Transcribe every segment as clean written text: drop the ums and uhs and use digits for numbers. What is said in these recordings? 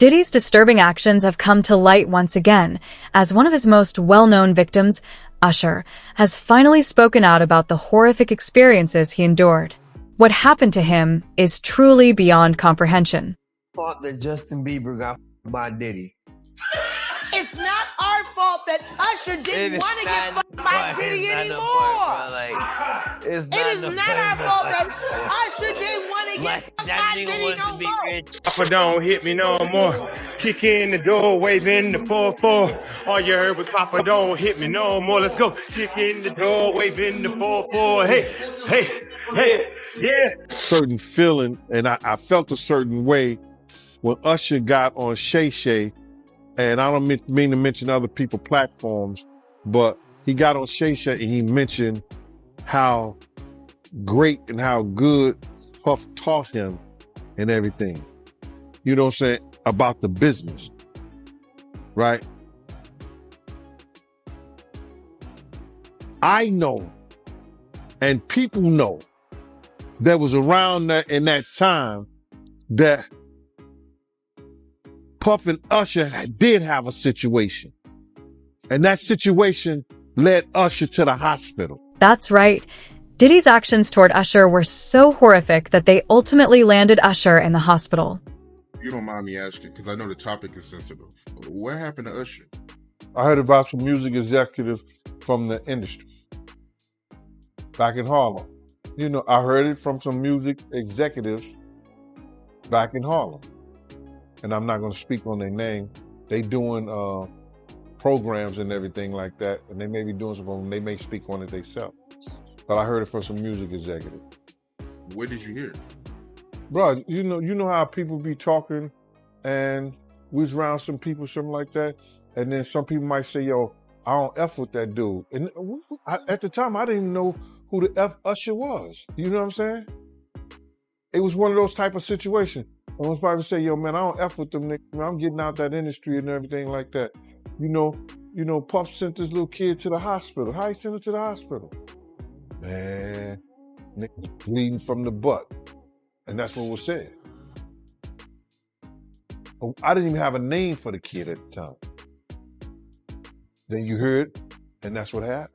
Diddy's disturbing actions have come to light once again, as one of his most well-known victims, Usher, has finally spoken out about the horrific experiences he endured. What happened to him is truly beyond comprehension. Fault that Justin Bieber got by Diddy. It's not our fault that Usher didn't want to get fucked by Diddy anymore. It is not our fault that Usher didn't want to get fucked by Diddy no more. Papa don't hit me no more. Kick in the door, waving the 4-4. All you heard was Papa don't hit me no more. Let's go. Kick in the door, waving the 4-4. Hey, hey, hey, yeah. Certain feeling, and I felt a certain way when Usher got on Shay Shay. And I don't mean to mention other people's platforms, but he got on Shay Shay and he mentioned how great and how good Puff taught him and everything. You know what I'm saying? About the business, right? I know, and people know, that was around that in that time that Puff and Usher did have a situation. And that situation led Usher to the hospital. That's right. Diddy's actions toward Usher were so horrific that they ultimately landed Usher in the hospital. You don't mind me asking, because I know the topic is sensitive. What happened to Usher? I heard about some music executive from the industry back in Harlem. You know, I heard it from some music executives back in Harlem. And I'm not going to speak on their name. They doing programs and everything like that, and they may be doing something. They may speak on it themselves. But I heard it from some music executive. Where did you hear it? Bro, you know how people be talking, and we was around some people, something like that, and then some people might say, "Yo, I don't F with that dude." And at the time, I didn't even know who the F Usher was. You know what I'm saying? It was one of those type of situations. I was probably say, yo, man, I don't F with them niggas. I'm getting out that industry and everything like that. You know, Puff sent this little kid to the hospital. How he sent him to the hospital? Man, niggas bleeding from the butt. And that's what was said. I didn't even have a name for the kid at the time. Then you heard, and that's what happened.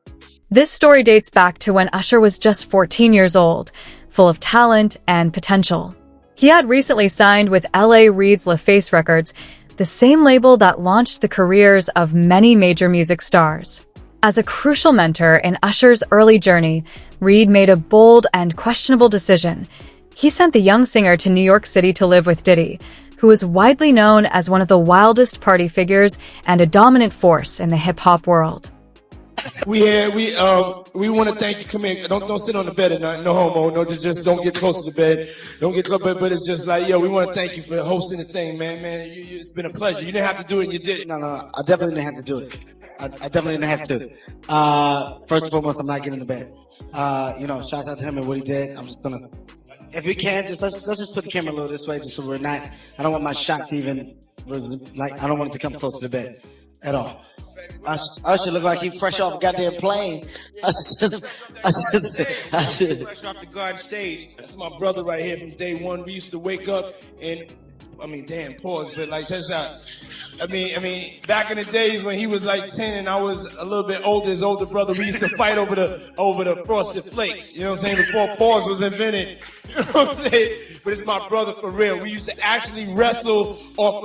This story dates back to when Usher was just 14 years old, full of talent and potential. He had recently signed with L.A. Reid's LaFace Records, the same label that launched the careers of many major music stars. As a crucial mentor in Usher's early journey, Reid made a bold and questionable decision. He sent the young singer to New York City to live with Diddy, who is widely known as one of the wildest party figures and a dominant force in the hip-hop world. We want to thank you. Come here. Don't sit on the bed at night. No homo. No, just don't get close to the bed. Don't get close. But it's just like, yo, we want to thank you for hosting the thing, man. It's been a pleasure. You didn't have to do it, and you did it. No. I definitely didn't have to do it. I definitely didn't have to. First and foremost, I'm not getting in the bed. Shout out to him and what he did. I'm just gonna, if we can, let's just put the camera a little this way, just so we're not. I don't want my shot to even I don't want it to come close to the bed at all. Usher look like he fresh off a goddamn plane. Usher. Fresh off the garden stage. That's my brother right here from day one. We used to wake up and, pause, but like, check this out. Back in the days when he was like 10 and I was a little bit older, his older brother, we used to fight over the Frosted Flakes. You know what I'm saying? Before pause was invented. You know what I'm saying? But it's my brother for real. We used to actually wrestle off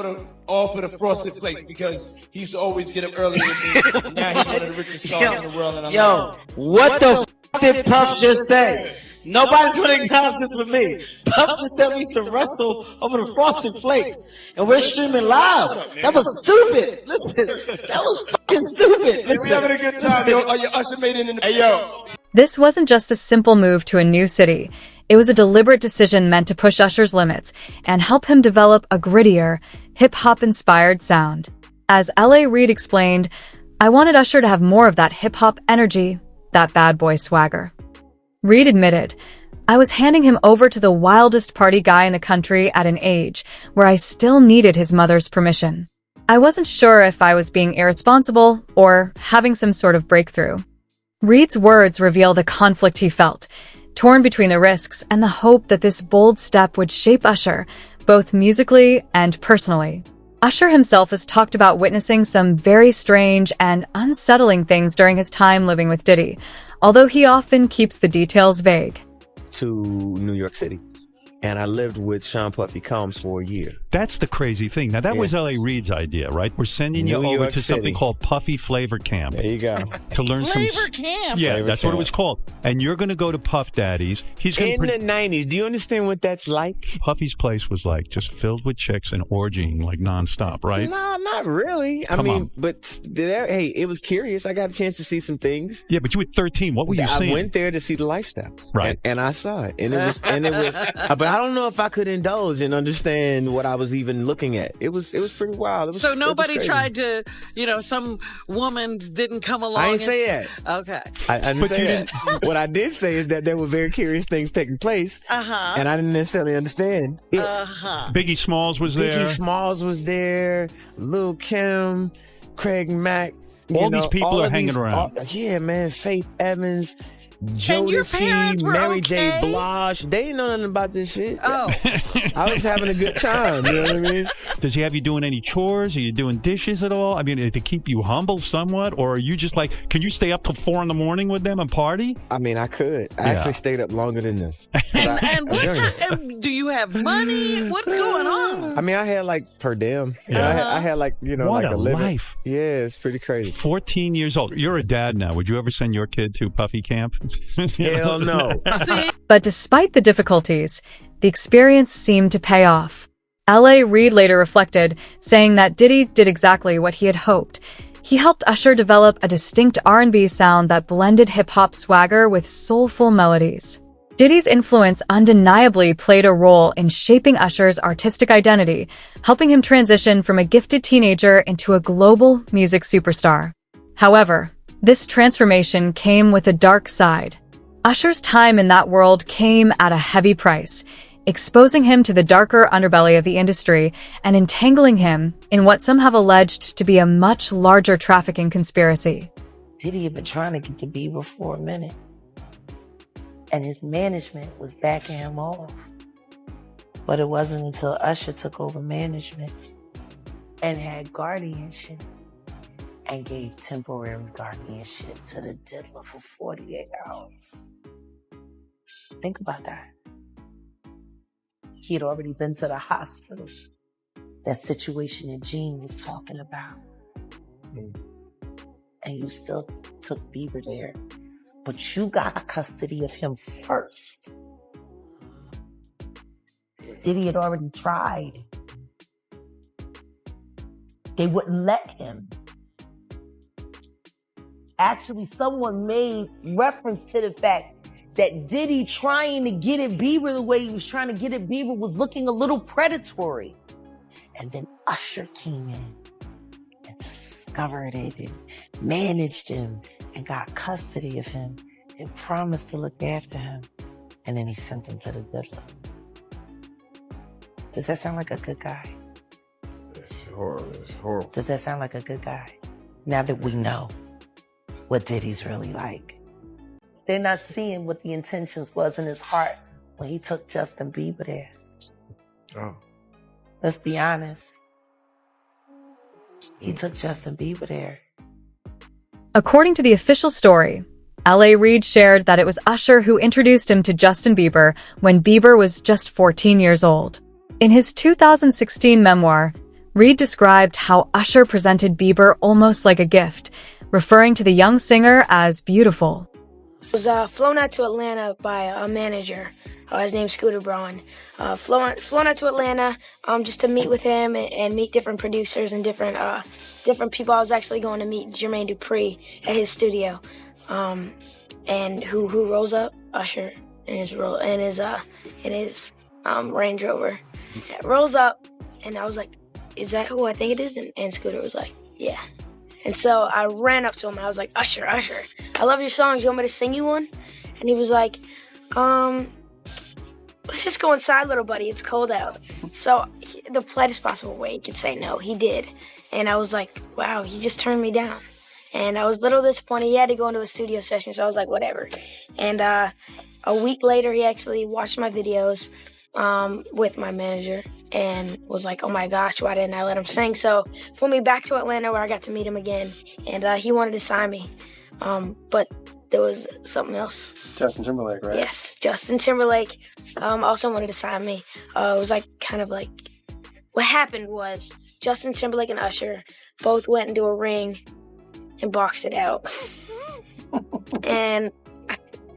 of the Frosted Flakes because he used to always get up early with me. Now he's one of the richest stars in the world. And what the f did Puff just say? Nobody's going to acknowledge this with me. Puff just said we used to wrestle over the Frosted Flakes, and we're streaming live. That was stupid. Listen, that was fucking stupid. Listen, we having a good time, yo. Oh, your Usher made it in the... Hey, yo. This wasn't just a simple move to a new city. It was a deliberate decision meant to push Usher's limits and help him develop a grittier, hip-hop-inspired sound. As L.A. Reid explained, I wanted Usher to have more of that hip-hop energy, that bad boy swagger. Reid admitted, I was handing him over to the wildest party guy in the country at an age where I still needed his mother's permission. I wasn't sure if I was being irresponsible or having some sort of breakthrough. Reid's words reveal the conflict he felt, torn between the risks and the hope that this bold step would shape Usher, both musically and personally. Usher himself has talked about witnessing some very strange and unsettling things during his time living with Diddy, although he often keeps the details vague. To New York City. And I lived with Sean Puffy Combs for a year. That's the crazy thing. Now, that was L.A. Reid's idea, right? We're sending you over to something called Puffy Flavor Camp. There you go. To learn Flavor Camp? Yeah, Flavor that's Camp. what it was called. And you're going to go to Puff Daddy's. He's going In the 90s. Do you understand what that's like? Puffy's place was like just filled with chicks and orgying like nonstop, right? No, not really. I mean, but hey, it was curious. I got a chance to see some things. Yeah, but you were 13. What were you seeing? I went there to see the lifestyle. Right. And I saw it. And it was, but I don't know if I could indulge and understand what I was even looking at. It was pretty wild. So nobody tried to, some woman didn't come along. I didn't say that. Okay. I didn't say that. What I did say is that there were very curious things taking place. And I didn't necessarily understand it. Biggie Smalls was there. Biggie Smalls was there. Lil' Kim, Craig Mack. All these people are hanging around. Yeah, man. Faith Evans. And your Jodeci, parents were Mary okay? J. Blige. They didn't know nothing about this shit. Oh. I was having a good time. You know what I mean? Does he have you doing any chores? Are you doing dishes at all? I mean, to keep you humble somewhat? Or are you just like, can you stay up till 4 a.m. with them and party? I mean, I could. I actually stayed up longer than this. And what kind, do you have money? What's going on? I mean, I had like per diem. You know, I had like, what like a limit. life. Yeah, it's pretty crazy. 14 years old. You're a dad now. Would you ever send your kid to Puffy Camp? Hell no. But despite the difficulties, the experience seemed to pay off. L.A. Reid later reflected, saying that Diddy did exactly what he had hoped. He helped Usher develop a distinct R&B sound that blended hip-hop swagger with soulful melodies. Diddy's influence undeniably played a role in shaping Usher's artistic identity, helping him transition from a gifted teenager into a global music superstar. However, this transformation came with a dark side. Usher's time in that world came at a heavy price, exposing him to the darker underbelly of the industry and entangling him in what some have alleged to be a much larger trafficking conspiracy. Diddy had been trying to get to Bieber for a minute, and his management was backing him off. But it wasn't until Usher took over management and had guardianship and gave temporary guardianship to the diddler for 48 hours. Think about that. He had already been to the hospital. That situation that Gene was talking about. And you still took Bieber there. But you got custody of him first. Diddy had already tried. They wouldn't let him. Actually, someone made reference to the fact that Diddy trying to get at Bieber the way he was trying to get at Bieber was looking a little predatory. And then Usher came in and discovered it and managed him and got custody of him and promised to look after him. And then he sent him to the diddler. Does that sound like a good guy? It's horrible. It's horrible. Does that sound like a good guy? Now that we know what Diddy's really like. They're not seeing what the intentions was in his heart when he took Justin Bieber there. Oh. Let's be honest. He took Justin Bieber there. According to the official story, L.A. Reid shared that it was Usher who introduced him to Justin Bieber when Bieber was just 14 years old. In his 2016 memoir, Reid described how Usher presented Bieber almost like a gift, referring to the young singer as beautiful. Was flown out to Atlanta by a manager. His name's Scooter Braun. Flown out to Atlanta just to meet with him and meet different producers and different people. I was actually going to meet Jermaine Dupri at his studio. And who rolls up? Usher in his Range Rover. Rolls up, and I was like, "Is that who I think it is?" And Scooter was like, "Yeah." And so I ran up to him and I was like, Usher, I love your songs. You want me to sing you one? And he was like, let's just go inside, little buddy. It's cold out. So the politest possible way he could say no, he did. And I was like, wow, he just turned me down. And I was a little disappointed. He had to go into a studio session, so I was like, whatever. And a week later, he actually watched my videos with my manager and was like, oh my gosh, why didn't I let him sing? So flew me back to Atlanta where I got to meet him again, and he wanted to sign me. But there was something else. Justin Timberlake, right? Yes, Justin Timberlake also wanted to sign me. It was like kind of like what happened was Justin Timberlake and Usher both went into a ring and boxed it out. And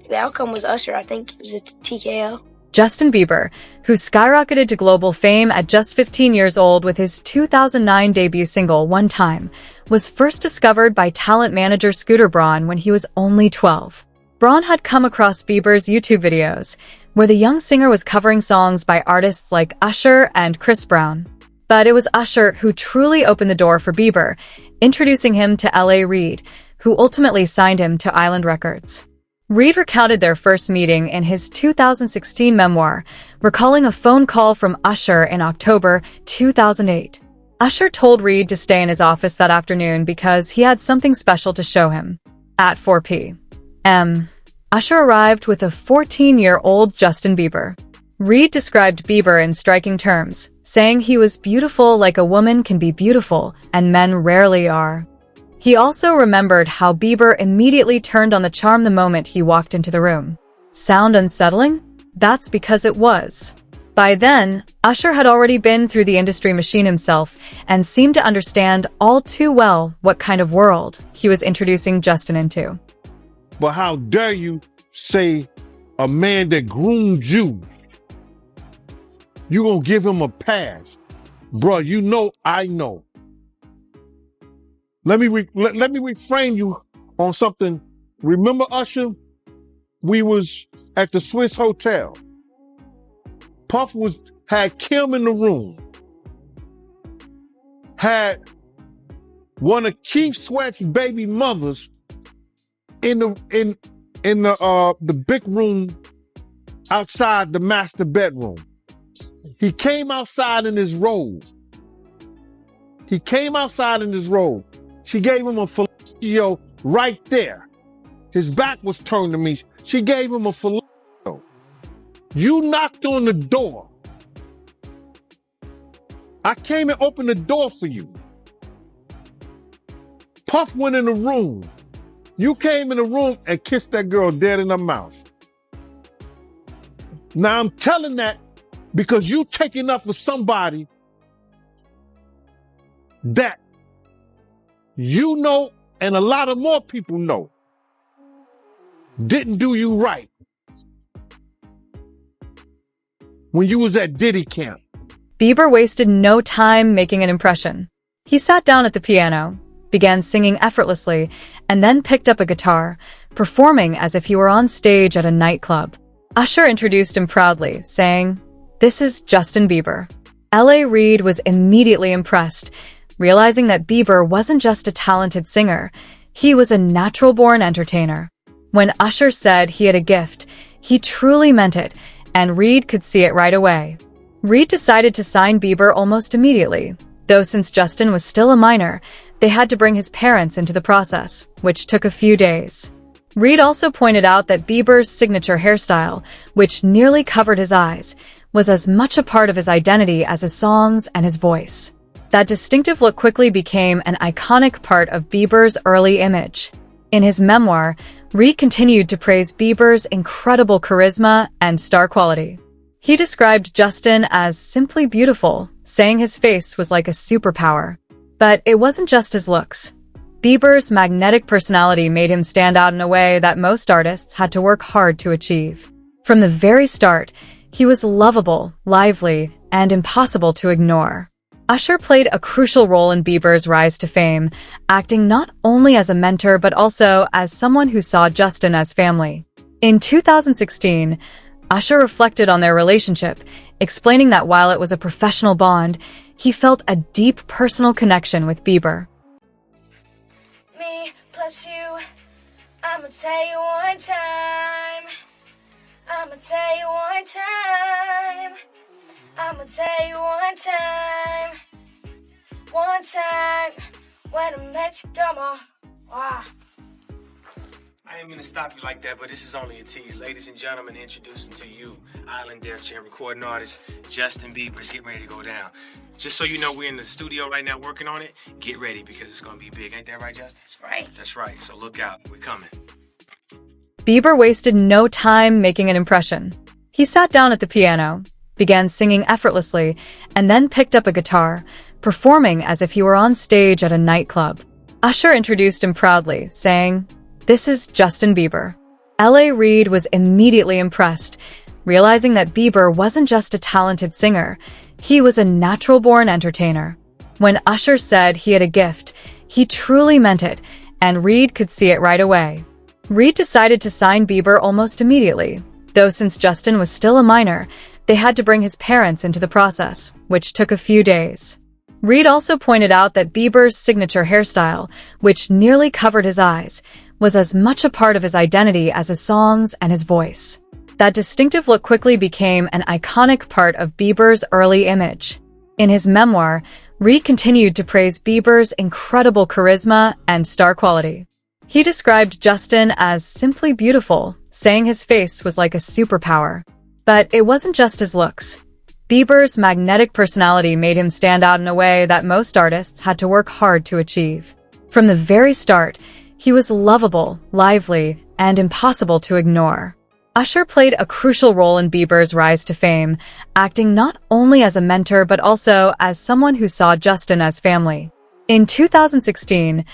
the outcome was Usher. I think it was a TKO. Justin Bieber, who skyrocketed to global fame at just 15 years old with his 2009 debut single, One Time, was first discovered by talent manager Scooter Braun when he was only 12. Braun had come across Bieber's YouTube videos, where the young singer was covering songs by artists like Usher and Chris Brown. But it was Usher who truly opened the door for Bieber, introducing him to L.A. Reid, who ultimately signed him to Island Records. Reid recounted their first meeting in his 2016 memoir, recalling a phone call from Usher in October 2008. Usher told Reid to stay in his office that afternoon because he had something special to show him. At 4 p.m., Usher arrived with a 14-year-old Justin Bieber. Reid described Bieber in striking terms, saying he was beautiful like a woman can be beautiful, and men rarely are. He also remembered how Bieber immediately turned on the charm the moment he walked into the room. Sound unsettling? That's because it was. By then, Usher had already been through the industry machine himself and seemed to understand all too well what kind of world he was introducing Justin into. But how dare you say a man that groomed you, you gonna give him a pass? Bruh, you know I know. Let me reframe you on something. Remember Usher? We was at the Swiss Hotel. Puff had Kim in the room. Had one of Keith Sweat's baby mothers in the big room outside the master bedroom. He came outside in his robe. She gave him a fellatio right there. His back was turned to me. She gave him a fellatio. You knocked on the door. I came and opened the door for you. Puff went in the room. You came in the room and kissed that girl dead in her mouth. Now I'm telling that because you taking up for somebody that you know, and a lot of more people know, didn't do you right when you was at Diddy camp. Bieber wasted no time making an impression. He sat down at the piano, began singing effortlessly, and then picked up a guitar, performing as if he were on stage at a nightclub. Usher introduced him proudly, saying, "This is Justin Bieber." L.A. Reid was immediately impressed, realizing that Bieber wasn't just a talented singer, he was a natural-born entertainer. When Usher said he had a gift, he truly meant it, and Reid could see it right away. Reid decided to sign Bieber almost immediately, though since Justin was still a minor, they had to bring his parents into the process, which took a few days. Reid also pointed out that Bieber's signature hairstyle, which nearly covered his eyes, was as much a part of his identity as his songs and his voice. That distinctive look quickly became an iconic part of Bieber's early image. In his memoir, Reid continued to praise Bieber's incredible charisma and star quality. He described Justin as simply beautiful, saying his face was like a superpower. But it wasn't just his looks. Bieber's magnetic personality made him stand out in a way that most artists had to work hard to achieve. From the very start, he was lovable, lively, and impossible to ignore. Usher played a crucial role in Bieber's rise to fame, acting not only as a mentor but also as someone who saw Justin as family. In 2016, Usher reflected on their relationship, explaining that while it was a professional bond, he felt a deep personal connection with Bieber. Me plus you, I'ma tell you one time. I'ma tell you one time. I'ma tell you one time. One time when I met you, come on. Wow. I ain't mean to stop you like that, but this is only a tease. Ladies and gentlemen, introducing to you, Island Def Jam recording artist, Justin Bieber. It's getting ready to go down. Just so you know, we're in the studio right now working on it. Get ready because it's going to be big. Ain't that right, Justin? That's right. That's right. So look out. We're coming. Bieber wasted no time making an impression. He sat down at the piano, began singing effortlessly, and then picked up a guitar, performing as if he were on stage at a nightclub. Usher introduced him proudly, saying, "This is Justin Bieber." L.A. Reid was immediately impressed, realizing that Bieber wasn't just a talented singer, he was a natural-born entertainer. When Usher said he had a gift, he truly meant it, and Reid could see it right away. Reid decided to sign Bieber almost immediately, though since Justin was still a minor, they had to bring his parents into the process, which took a few days. Reid also pointed out that Bieber's signature hairstyle, which nearly covered his eyes, was as much a part of his identity as his songs and his voice. That distinctive look quickly became an iconic part of Bieber's early image. In his memoir, Reid continued to praise Bieber's incredible charisma and star quality. He described Justin as simply beautiful, saying his face was like a superpower. But it wasn't just his looks. Bieber's magnetic personality made him stand out in a way that most artists had to work hard to achieve. From the very start, he was lovable, lively, and impossible to ignore. Usher played a crucial role in Bieber's rise to fame, acting not only as a mentor but also as someone who saw Justin as family. In 2016,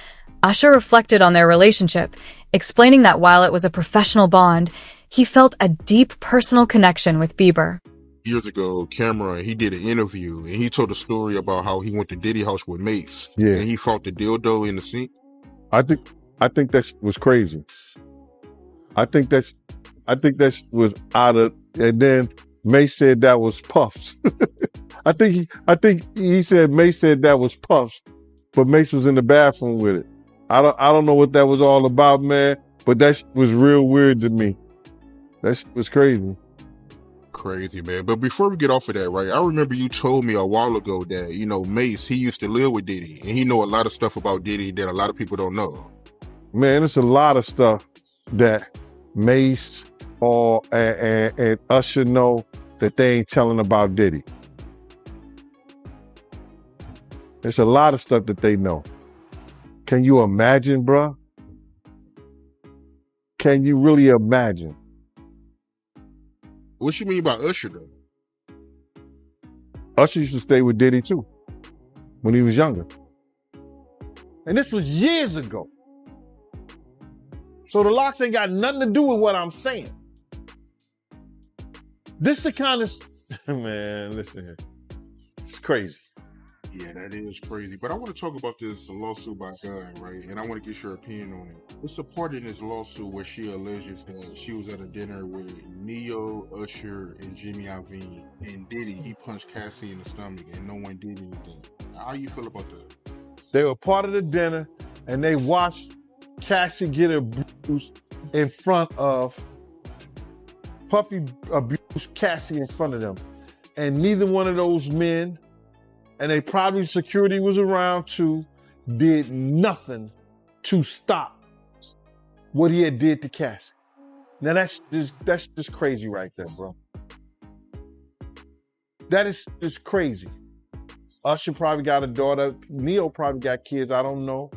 Usher reflected on their relationship, explaining that while it was a professional bond, he felt a deep personal connection with Bieber. Years ago, Cameron, he did an interview and he told a story about how he went to Diddy house with Mace. Yeah. And he fought the dildo in the sink. I think that was crazy. I think that was out of, and then Mace said that was Puffs. I think he said Mace said that was Puffs, but Mace was in the bathroom with it. I don't know what that was all about, man, but that was real weird to me. That was crazy. Crazy, man. But before we get off of that, right, I remember you told me a while ago that, you know, Mace, he used to live with Diddy, and he know a lot of stuff about Diddy that a lot of people don't know. Man, it's a lot of stuff that Mace and Usher know that they ain't telling about Diddy. There's a lot of stuff that they know. Can you imagine, bruh? Can you really imagine? What you mean by Usher, though? Usher used to stay with Diddy, too, when he was younger. And this was years ago. So the locks ain't got nothing to do with what I'm saying. This the kind of... Man, listen here. It's crazy. Yeah, that is crazy. But I want to talk about this lawsuit by God, right? And I want to get your opinion on it. It's a part in this lawsuit where she alleges that she was at a dinner with Neo, Usher, and Jimmy Iovine. And Diddy, he punched Cassie in the stomach and no one did anything. How you feel about that? They were part of the dinner and they watched Cassie get abused in front of... Puffy abused Cassie in front of them. And neither one of those men, and they probably security was around too, did nothing to stop what he had did to Cassie. Now that's just crazy right there, bro. That is just crazy. Usher probably got a daughter. Neo probably got kids, I don't know.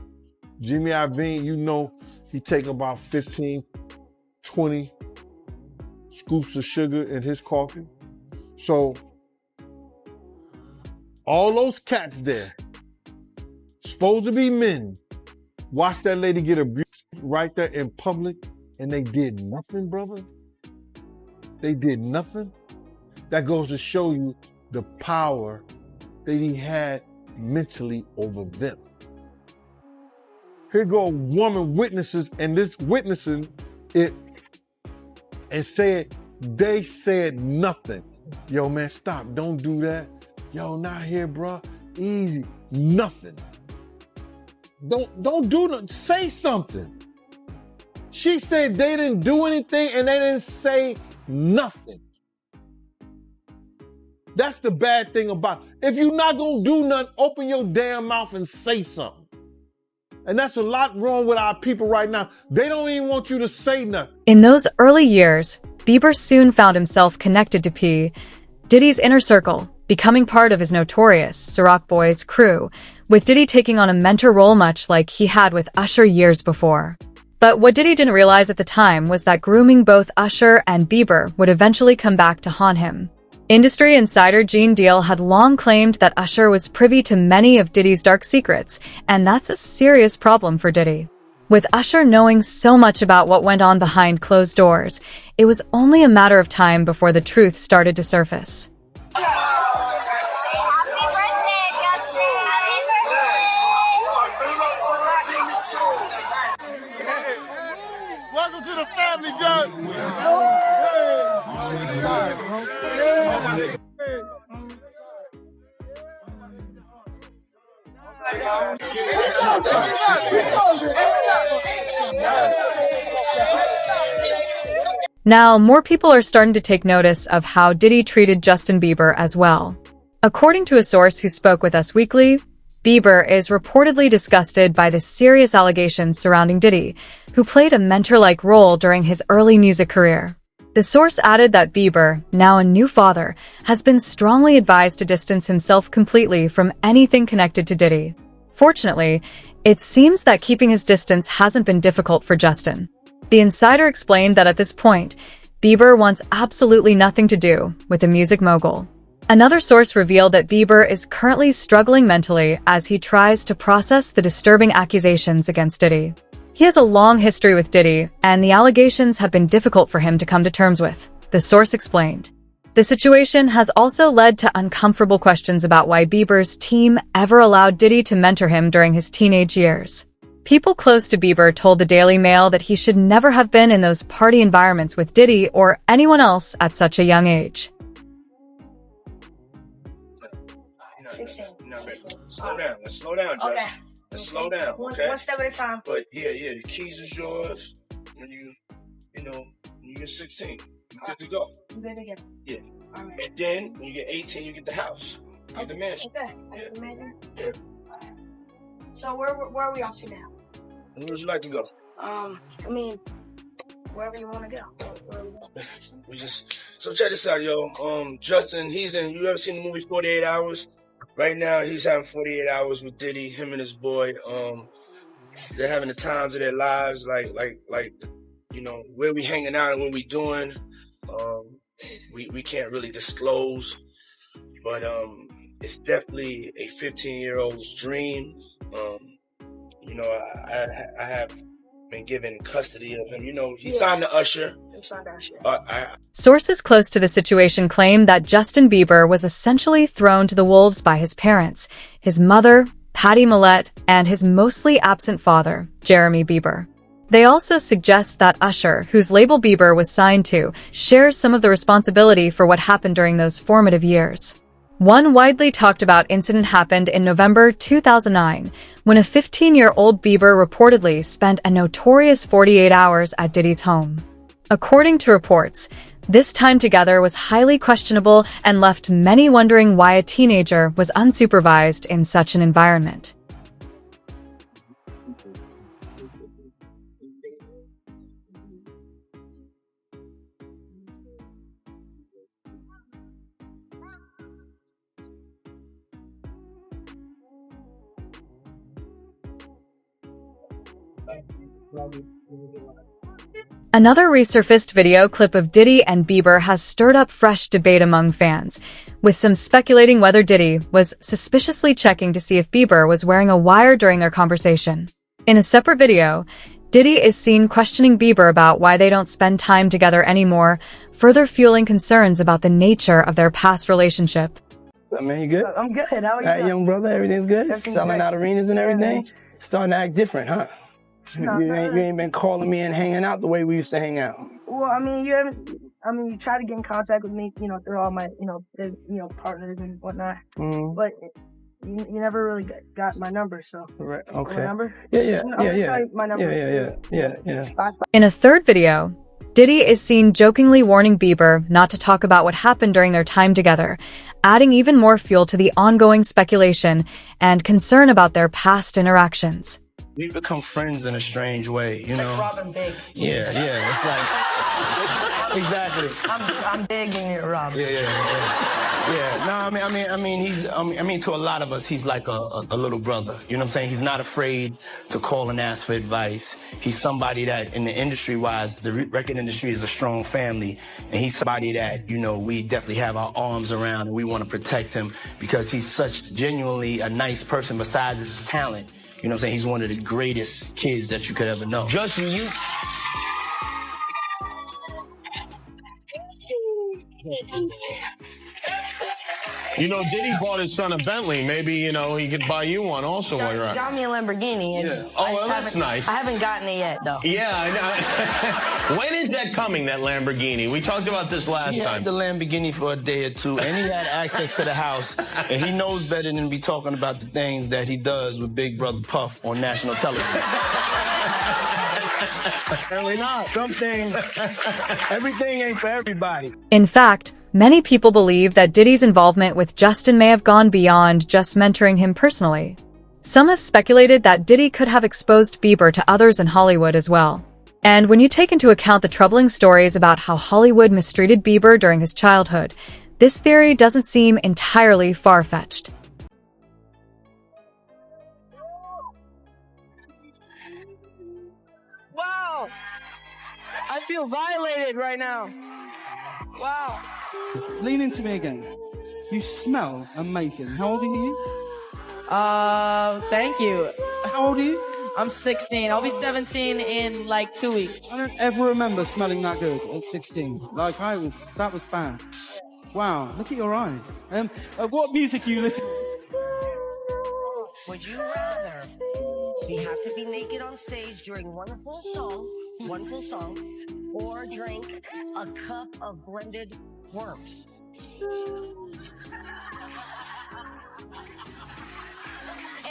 Jimmy Iovine, you know, he taking about 15, 20 scoops of sugar in his coffee. So all those cats there, supposed to be men, watch that lady get abused right there in public, and they did nothing, brother. They did nothing. That goes to show you the power that he had mentally over them. Here go a woman witnesses, and this witnessing it, and said, they said nothing. Yo, man, stop, don't do that. Yo, not here, bro. Easy, nothing. Don't do nothing, say something. She said they didn't do anything and they didn't say nothing. That's the bad thing about it. If you're not gonna do nothing, open your damn mouth and say something. And that's a lot wrong with our people right now. They don't even want you to say nothing. In those early years, Bieber soon found himself connected to P. Diddy's inner circle, becoming part of his notorious Ciroc Boys crew, with Diddy taking on a mentor role much like he had with Usher years before. But what Diddy didn't realize at the time was that grooming both Usher and Bieber would eventually come back to haunt him. Industry insider Gene Deal had long claimed that Usher was privy to many of Diddy's dark secrets, and that's a serious problem for Diddy. With Usher knowing so much about what went on behind closed doors, it was only a matter of time before the truth started to surface. Welcome to the family, John. Now, more people are starting to take notice of how Diddy treated Justin Bieber as well. According to a source who spoke with Us Weekly, Bieber is reportedly disgusted by the serious allegations surrounding Diddy, who played a mentor-like role during his early music career. The source added that Bieber, now a new father, has been strongly advised to distance himself completely from anything connected to Diddy. Fortunately, it seems that keeping his distance hasn't been difficult for Justin. The insider explained that at this point, Bieber wants absolutely nothing to do with the music mogul. Another source revealed that Bieber is currently struggling mentally as he tries to process the disturbing accusations against Diddy. He has a long history with Diddy, and the allegations have been difficult for him to come to terms with, the source explained. The situation has also led to uncomfortable questions about why Bieber's team ever allowed Diddy to mentor him during his teenage years. People close to Bieber told the Daily Mail that he should never have been in those party environments with Diddy or anyone else at such a young age. 16. Slow down. Let's slow down, Justin. Okay. Let's slow down. Okay? One step at a time. But yeah, the keys is yours. When you get 16, you good to go. You good to go. Yeah. All right. And then when you get 18, you get the house. You get the mansion. Okay. I get the mansion. Yeah. So where are we off to now? Where would you like to go? I mean, wherever you want to go. So check this out, yo. Justin, you ever seen the movie 48 Hours? Right now, he's having 48 hours with Diddy, him and his boy. They're having the times of their lives, like, where we hanging out and what we doing. We can't really disclose, but it's definitely a 15-year-old's dream. I have been given custody of him. He signed to Usher. Sources close to the situation claim that Justin Bieber was essentially thrown to the wolves by his parents, his mother, Patty Millette, and his mostly absent father, Jeremy Bieber. They also suggest that Usher, whose label Bieber was signed to, shares some of the responsibility for what happened during those formative years. One widely talked about incident happened in November 2009, when a 15-year-old Bieber reportedly spent a notorious 48 hours at Diddy's home. According to reports, this time together was highly questionable and left many wondering why a teenager was unsupervised in such an environment. Another resurfaced video clip of Diddy and Bieber has stirred up fresh debate among fans, with some speculating whether Diddy was suspiciously checking to see if Bieber was wearing a wire during their conversation. In a separate video, Diddy is seen questioning Bieber about why they don't spend time together anymore, further fueling concerns about the nature of their past relationship. So, man, you good? I'm good. How are you? All right, young brother, everything's good? Everything's Selling great. out arenas and everything? Yeah. Starting to act different, huh? No, you ain't been calling me and hanging out the way we used to hang out. Well, I mean, you try to get in contact with me, through all my, partners and whatnot. Mm-hmm. But you never really got my number, so. Right. Okay. My number? Yeah. I'm gonna tell you my number. Yeah. In a third video, Diddy is seen jokingly warning Bieber not to talk about what happened during their time together, adding even more fuel to the ongoing speculation and concern about their past interactions. we become friends in a strange way, you know? Like Robin Big. Yeah, it's like, exactly. I'm big and you're Robin. Yeah. No, I mean, to a lot of us, he's like a little brother. You know what I'm saying? He's not afraid to call and ask for advice. He's somebody that, in the industry-wise, the record industry is a strong family, and he's somebody that, you know, we definitely have our arms around, and we want to protect him because he's such genuinely a nice person besides his talent. You know what I'm saying? He's one of the greatest kids that you could ever know. Justin, you. You know, Diddy bought his son a Bentley. Maybe, you know, he could buy you one also while you're out. Got me a Lamborghini. And Oh, well, that's nice. I haven't gotten it yet, though. Yeah, I know. When is that coming, that Lamborghini? We talked about this last He time. had the Lamborghini for a day or two, and he had access to the house, and he knows better than to be talking about the things that he does with Big Brother Puff on national television. Apparently not. Some things, everything ain't for everybody. In fact, many people believe that Diddy's involvement with Justin may have gone beyond just mentoring him personally. Some have speculated that Diddy could have exposed Bieber to others in Hollywood as well. And when you take into account the troubling stories about how Hollywood mistreated Bieber during his childhood, this theory doesn't seem entirely far-fetched. Wow! I feel violated right now. Wow. Lean into me again. You smell amazing. How old are you? Thank you. How old are you? I'm 16. I'll be 17 in like 2 weeks. I don't ever remember smelling that good at 16. Like that was bad. Wow, look at your eyes. What music are you listening to? Would you rather we have to be naked on stage during one full song, or drink a cup of blended worms?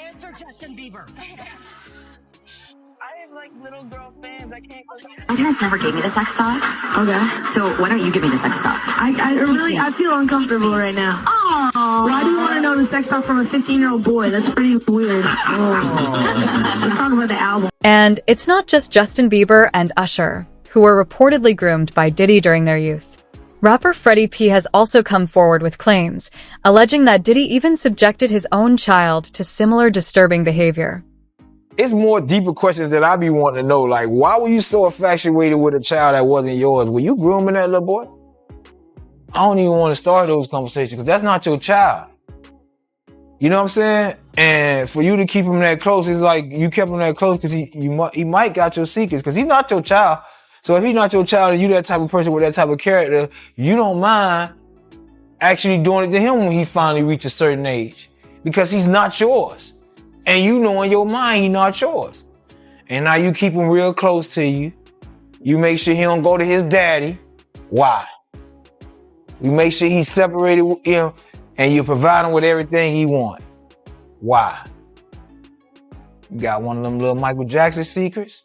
Answer Justin Bieber. I have like little girl fans. I can't. My parents never gave me the sex talk. Okay. So why don't you give me the sex talk? I feel uncomfortable right now. Oh. Why do you want to know the sex talk from a 15-year-old boy? That's pretty weird. Oh. Let's talk about the album. And it's not just Justin Bieber and Usher, who were reportedly groomed by Diddy during their youth. Rapper Freddie P has also come forward with claims, alleging that Diddy even subjected his own child to similar disturbing behavior. It's more deeper questions that I be wanting to know. Like, why were you so infatuated with a child that wasn't yours? Were you grooming that little boy? I don't even want to start those conversations because that's not your child. You know what I'm saying? And for you to keep him that close, it's like you kept him that close because he might got your secrets because he's not your child. So if he's not your child and you that type of person with that type of character, you don't mind actually doing it to him when he finally reaches a certain age because he's not yours. And you know in your mind he's not yours. And now you keep him real close to you. You make sure he don't go to his daddy. Why? You make sure he's separated with him and you provide him with everything he wants. Why? You got one of them little Michael Jackson secrets.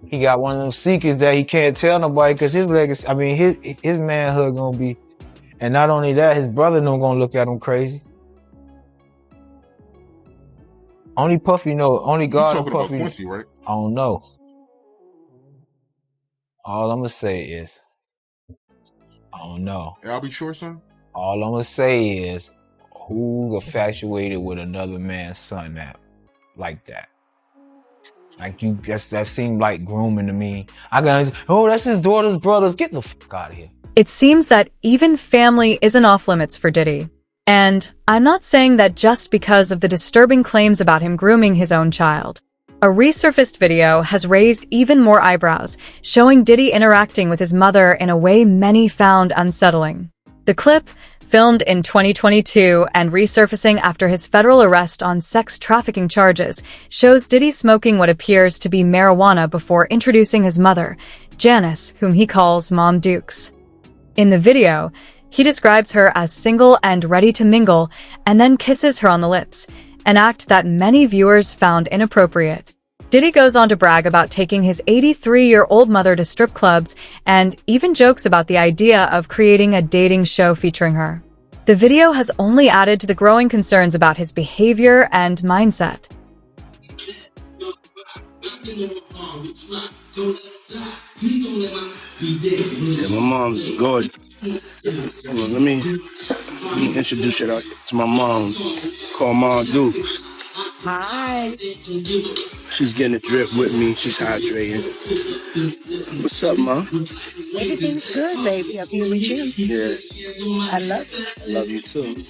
He got one of them secrets that he can't tell nobody because his legacy, his manhood gonna be, and not only that, his brother no gonna look at him crazy. Only Puffy know, only God and Puffy. Quincy, right? I don't know. All I'm gonna say is, I don't know. I'll be sure, son. All I'm gonna say is, who infatuated with another man's son like that? Like that seemed like grooming to me. That's his daughter's brothers. Get the fuck out of here. It seems that even family isn't off limits for Diddy. And I'm not saying that just because of the disturbing claims about him grooming his own child. A resurfaced video has raised even more eyebrows, showing Diddy interacting with his mother in a way many found unsettling. The clip, filmed in 2022 and resurfacing after his federal arrest on sex trafficking charges, shows Diddy smoking what appears to be marijuana before introducing his mother, Janice, whom he calls Mom Dukes. In the video, he describes her as single and ready to mingle, and then kisses her on the lips, an act that many viewers found inappropriate. Diddy goes on to brag about taking his 83-year-old mother to strip clubs and even jokes about the idea of creating a dating show featuring her. The video has only added to the growing concerns about his behavior and mindset. Yeah, my mom's gorgeous. Hold on, let me introduce you to my mom, called Mom Dukes. Hi. She's getting a drip with me. She's hydrating. What's up, Mom? Everything's good, baby. Up here with you. Yeah. I love you. I love you too.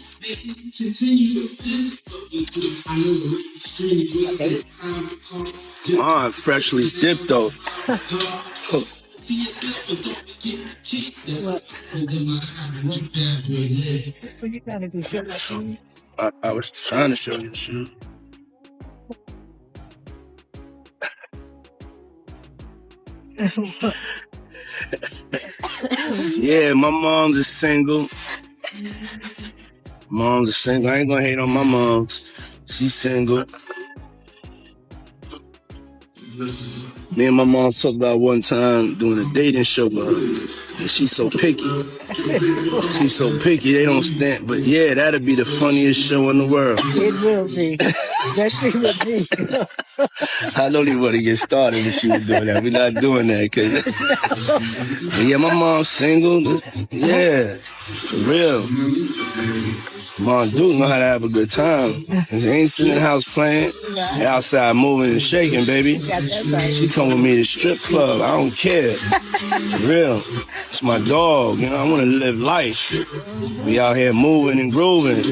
Mom, freshly dipped though. What? So you trying to do shit like me? I was trying to show you shit. Yeah, my mom's a single. Mom's a single. I ain't gonna hate on my moms. She's single. Me and my mom talked about one time doing a dating show with her. And she's so picky. She's so picky, they don't stand. But yeah, that'd be the funniest show in the world. It will be. Especially with me. I don't even want to get started if she was doing that. We're not doing that. Cause yeah, my mom's single. Yeah, for real. Mom Duke know how to have a good time. She ain't sitting in the house playing. They outside moving and shaking, baby. She come with me to strip club. I don't care. For real. It's my dog. You know, I want to live life. Be out here moving and grooving.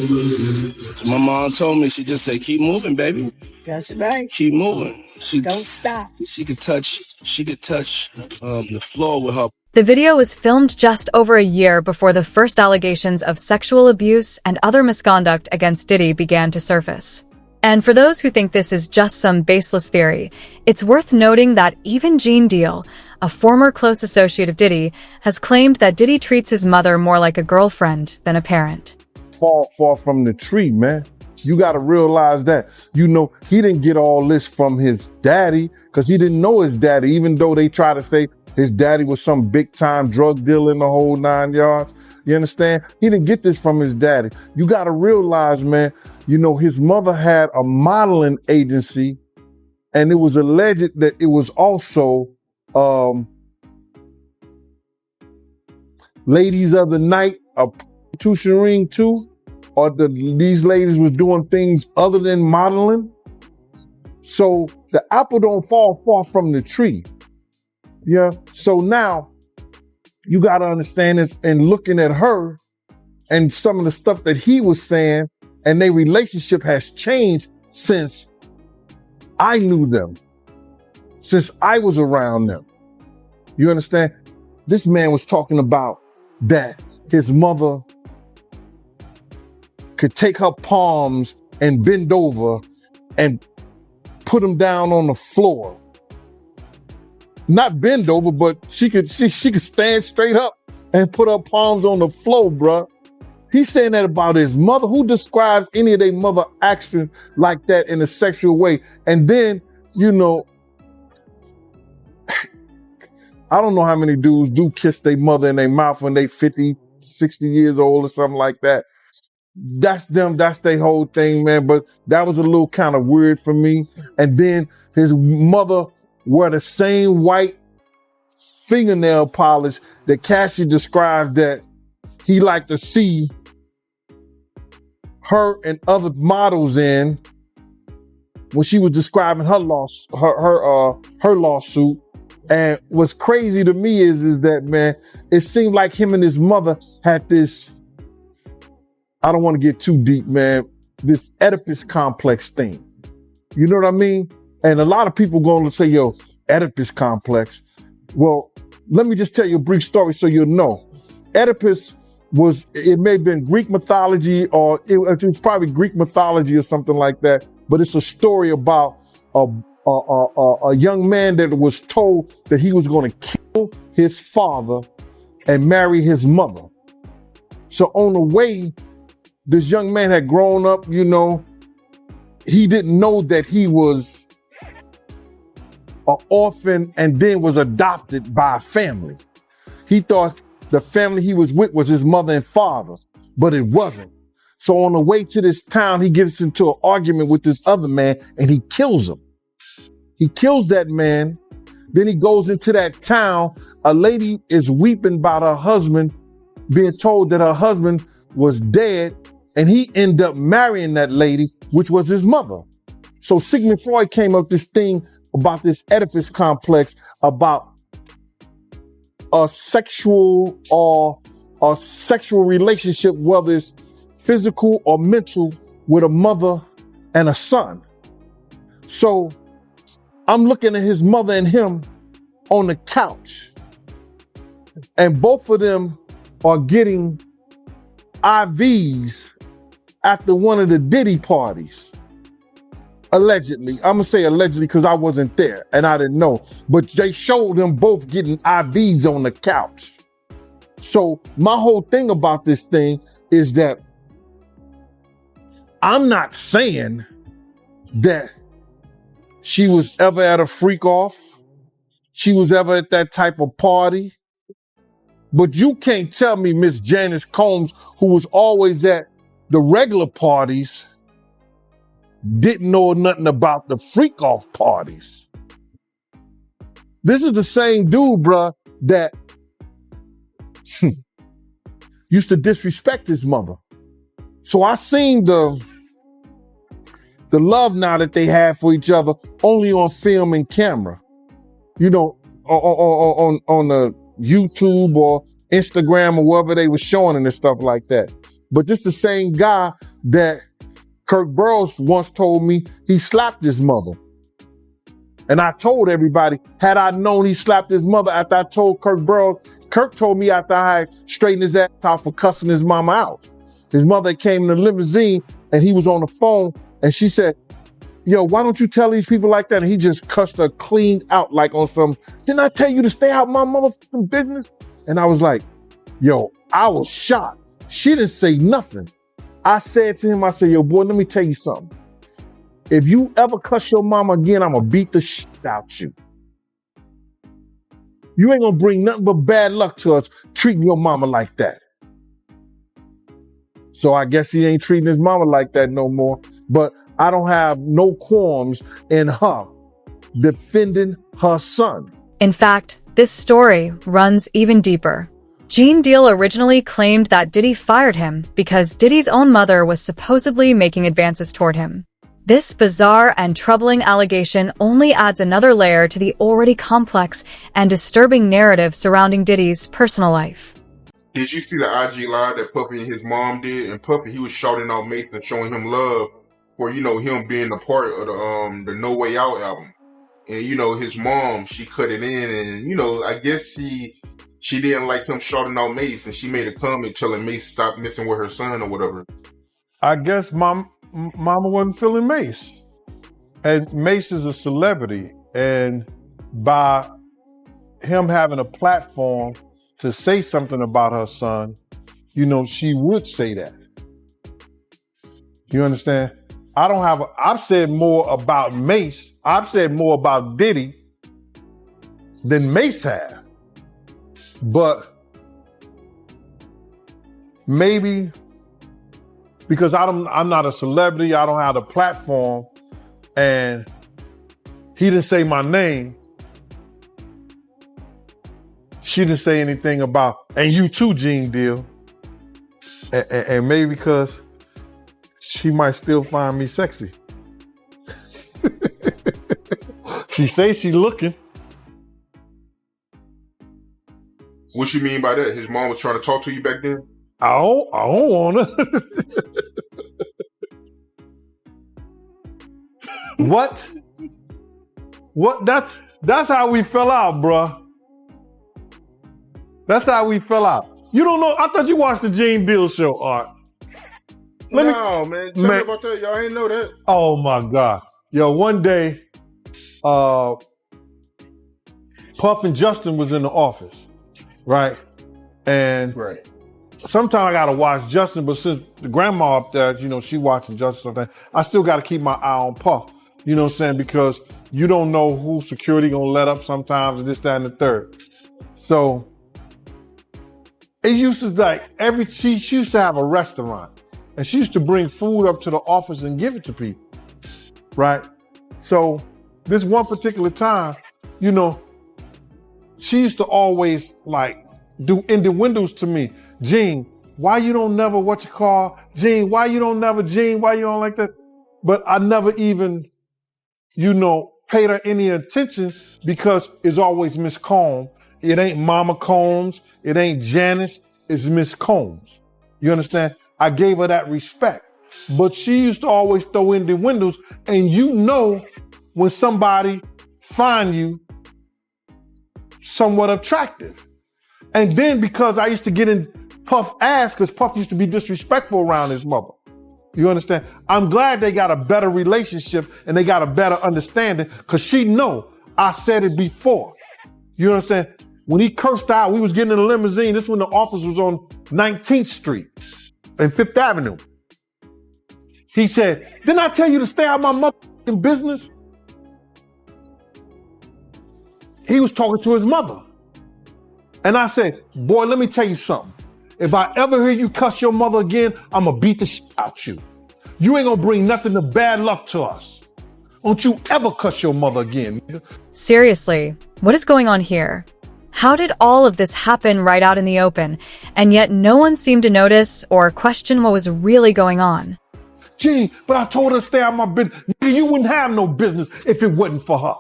So my mom told me, she just said, keep moving, baby. That's right. Keep moving. Don't stop. She could touch the floor with her. The video was filmed just over a year before the first allegations of sexual abuse and other misconduct against Diddy began to surface. And for those who think this is just some baseless theory, it's worth noting that even Gene Deal, a former close associate of Diddy, has claimed that Diddy treats his mother more like a girlfriend than a parent. Fall far from the tree, man. You got to realize that. You know, he didn't get all this from his daddy because he didn't know his daddy, even though they try to say his daddy was some big time drug dealer in the whole 9 yards. You understand? He didn't get this from his daddy. You got to realize, man, you know, his mother had a modeling agency and it was alleged that it was also ladies of the night, a prostitution ring too, or these ladies was doing things other than modeling. So the apple don't fall far from the tree. Yeah. So now you got to understand this, and looking at her and some of the stuff that he was saying, and their relationship has changed since I knew them, since I was around them. You understand? This man was talking about that his mother could take her palms and bend over and put them down on the floor. Not bend over, but she could stand straight up and put her palms on the floor, bruh. He's saying that about his mother. Who describes any of their mother action like that in a sexual way? And then, you know, I don't know how many dudes do kiss their mother in their mouth when they 50, 60 years old or something like that. That's them. That's their whole thing, man. But that was a little kind of weird for me. And then his mother wore the same white fingernail polish that Cassie described that he liked to see her and other models in when she was describing her lawsuit. And what's crazy to me is that, man, it seemed like him and his mother had this, I don't want to get too deep, man, this Oedipus complex thing. You know what I mean? And a lot of people going to say, yo, Oedipus complex. Well, let me just tell you a brief story so you'll know. Oedipus it may have been Greek mythology, or it was probably Greek mythology or something like that, but it's a story about a young man that was told that he was going to kill his father and marry his mother. So on the way, this young man had grown up, you know, he didn't know that he was an orphan and then was adopted by a family. He thought the family he was with was his mother and father, but it wasn't. So on the way to this town, he gets into an argument with this other man and he kills him. He kills that man. Then he goes into that town. A lady is weeping about her husband, being told that her husband was dead, and he ended up marrying that lady, which was his mother. So Sigmund Freud came up with this thing about this Oedipus complex, about a sexual relationship, whether it's physical or mental, with a mother and a son. So I'm looking at his mother and him on the couch, and both of them are getting IVs after one of the Diddy parties. Allegedly. I'm gonna say allegedly because I wasn't there and I didn't know, but they showed them both getting IVs on the couch. So my whole thing about this thing is that I'm not saying that she was ever at a freak off, she was ever at that type of party, but you can't tell me Miss Janice Combs, who was always at the regular parties, didn't know nothing about the freak off parties. This is the same dude, bruh, that used to disrespect his mother. So I seen the love now that they have for each other only on film and camera. You know, on the YouTube or Instagram or wherever they were showing it and stuff like that. But this the same guy that Kirk Burroughs once told me he slapped his mother. And I told everybody, had I known he slapped his mother after I told Kirk Burroughs, Kirk told me after I straightened his ass out for cussing his mama out. His mother came in the limousine and he was on the phone and she said, yo, why don't you tell these people like that? And he just cussed her clean out like on some, didn't I tell you to stay out my motherfucking business? And I was like, yo, I was shocked. She didn't say nothing. I said to him, I said, yo, boy, let me tell you something. If you ever cuss your mama again, I'm gonna beat the shit out you. You ain't gonna bring nothing but bad luck to us treating your mama like that. So I guess he ain't treating his mama like that no more. But I don't have no qualms in her defending her son. In fact, this story runs even deeper. Gene Deal originally claimed that Diddy fired him because Diddy's own mother was supposedly making advances toward him. This bizarre and troubling allegation only adds another layer to the already complex and disturbing narrative surrounding Diddy's personal life. Did you see the IG live that Puffy and his mom did? And Puffy, he was shouting out Mason, showing him love for, you know, him being a part of the No Way Out album. And, you know, his mom, she cut it in and, you know, I guess she didn't like him shouting out Mace and she made a comment telling Mace stop messing with her son or whatever. I guess mama wasn't feeling Mace. And Mace is a celebrity. And by him having a platform to say something about her son, you know, she would say that. You understand? I've said more about Mace. I've said more about Diddy than Mace have. But maybe because I'm not a celebrity, I don't have a platform, and he didn't say my name. She didn't say anything about, and you too, Gene Deal. And maybe because she might still find me sexy. She say she looking. What you mean by that? His mom was trying to talk to you back then? I don't wanna. What? What? That's how we fell out, bruh. That's how we fell out. You don't know? I thought you watched the Gene Deal show, Art. Man. Tell me about that. Y'all ain't know that. Oh my God. Yo, one day, Puff and Justin was in the office, right? And sometimes I gotta watch Justin, but since the grandma up there, you know, she watching Justin something, I still gotta keep my eye on Puff. You know what I'm saying? Because you don't know who security gonna let up sometimes, and this, that, and the third. So it used to like she used to have a restaurant, and she used to bring food up to the office and give it to people, right? So this one particular time, you know, she used to always like do innuendos to me. Gene, why you don't never Gene, why you don't never, Gene, why you don't like that? But I never even, you know, paid her any attention because it's always Miss Combs. It ain't Mama Combs. It ain't Janice. It's Miss Combs. You understand? I gave her that respect. But she used to always throw in the windows, and you know when somebody find you somewhat attractive. And then because I used to get in Puff ass, because Puff used to be disrespectful around his mother. You understand? I'm glad they got a better relationship and they got a better understanding, because she know I said it before. You understand? When he cursed out, we was getting in a limousine. This when the office was on 19th Street and 5th Avenue. He said, didn't I tell you to stay out of my motherfucking business? He was talking to his mother. And I said, boy, let me tell you something. If I ever hear you cuss your mother again, I'm gonna beat the shit out you. You ain't gonna bring nothing but bad luck to us. Don't you ever cuss your mother again. Seriously, what is going on here? How did all of this happen right out in the open, and yet no one seemed to notice or question what was really going on? Gee, but I told her to stay out of my business. Nigga, you wouldn't have no business if it wasn't for her.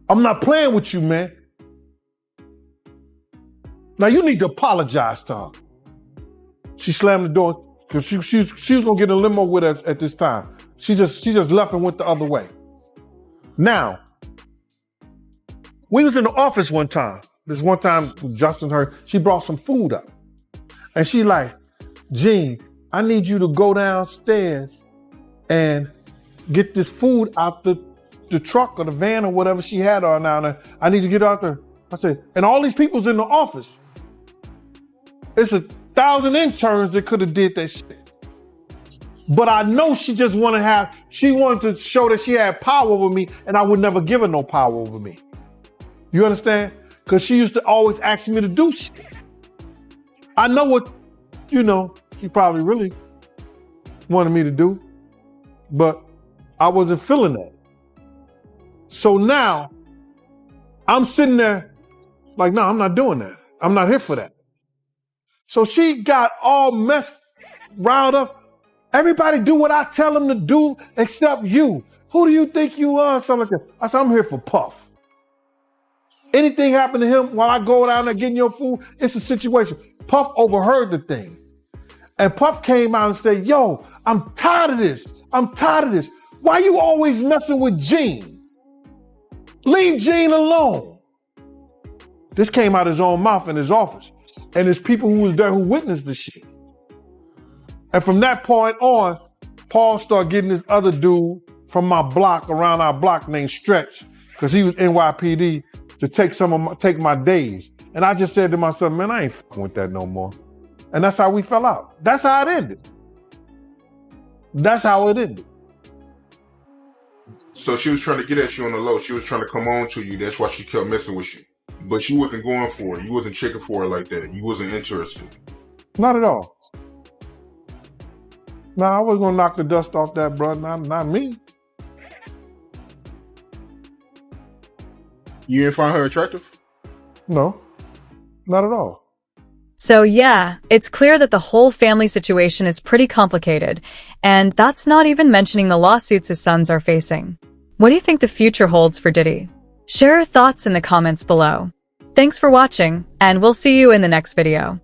I'm not playing with you, man. Now you need to apologize to her. She slammed the door because she was gonna get in a limo with us at this time. She just left and went the other way. Now, we was in the office one time. This one time, Justin, she brought some food up. And she like, Gene, I need you to go downstairs and get this food out the truck or the van or whatever she had on down there. I need to get out there. I said, and all these people's in the office. It's 1,000 interns that could have did that shit. But I know she just she wanted to show that she had power over me, and I would never give her no power over me. You understand? Because she used to always ask me to do shit. I know what, you know, she probably really wanted me to do, but I wasn't feeling that. So now I'm sitting there like, no, I'm not doing that. I'm not here for that. So she got all messed, riled up. Everybody do what I tell them to do except you. Who do you think you are? Something like that. I said, I'm here for Puff. Anything happen to him while I go down there getting your food, it's a situation. Puff overheard the thing. And Puff came out and said, yo, I'm tired of this. I'm tired of this. Why you always messing with Gene? Leave Gene alone. This came out his own mouth in his office. And there's people who was there who witnessed the shit. And from that point on, Paul started getting this other dude from my block, around our block, named Stretch, because he was NYPD, to take my days. And I just said to myself, man, I ain't fucking with that no more. And that's how we fell out. That's how it ended. That's how it ended. So she was trying to get at you on the low. She was trying to come on to you. That's why she kept messing with you. But you wasn't going for it. You wasn't checking for her like that. You wasn't interested. Not at all. No, I was gonna knock the dust off that, bro. Not me. You didn't find her attractive? No, not at all. So yeah, it's clear that the whole family situation is pretty complicated, and that's not even mentioning the lawsuits his sons are facing. What do you think the future holds for Diddy? Share your thoughts in the comments below. Thanks for watching, and we'll see you in the next video.